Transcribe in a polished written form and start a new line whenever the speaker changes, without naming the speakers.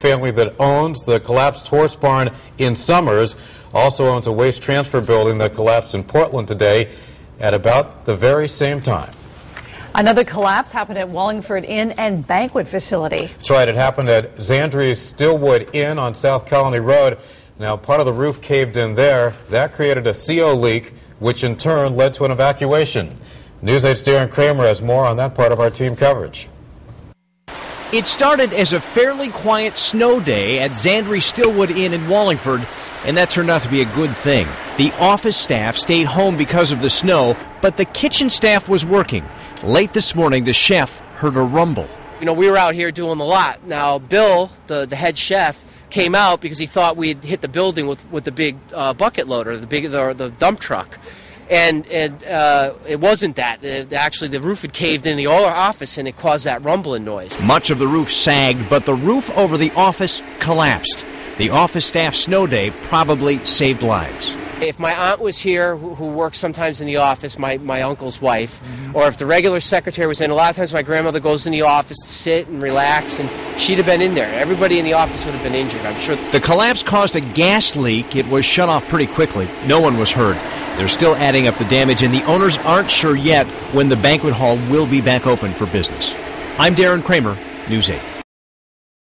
Family that owns the collapsed horse barn in Summers also owns a waste transfer building that collapsed in Portland today at about the very same time.
Another collapse happened at Wallingford Inn and Banquet Facility.
That's right, it happened at Zandri's Stillwood Inn on South Colony Road. Now, part of the roof caved in there. That created a CO leak, which in turn led to an evacuation. News 8's Darren Kramer has more on that part of our team coverage.
It started as a fairly quiet snow day at Zandri Stillwood Inn in Wallingford, and that turned out to be a good thing. The office staff stayed home because of the snow, but the kitchen staff was working. Late this morning, the chef heard a rumble.
You know, we were out here doing the lot. Now, Bill, the head chef, came out because he thought we'd hit the building with the big bucket loader, the dump truck. And it wasn't that. Actually, the roof had caved in the office, and it caused that rumbling noise.
Much of the roof sagged, but the roof over the office collapsed. The office staff snow day probably saved lives.
If my aunt was here, who works sometimes in the office, my uncle's wife, or if the regular secretary was in, a lot of times my grandmother goes in the office to sit and relax, and she'd have been in there. Everybody in the office would have been injured, I'm sure.
The collapse caused a gas leak. It was shut off pretty quickly. No one was hurt. They're still adding up the damage, and the owners aren't sure yet when the banquet hall will be back open for business. I'm Darren Kramer, News 8.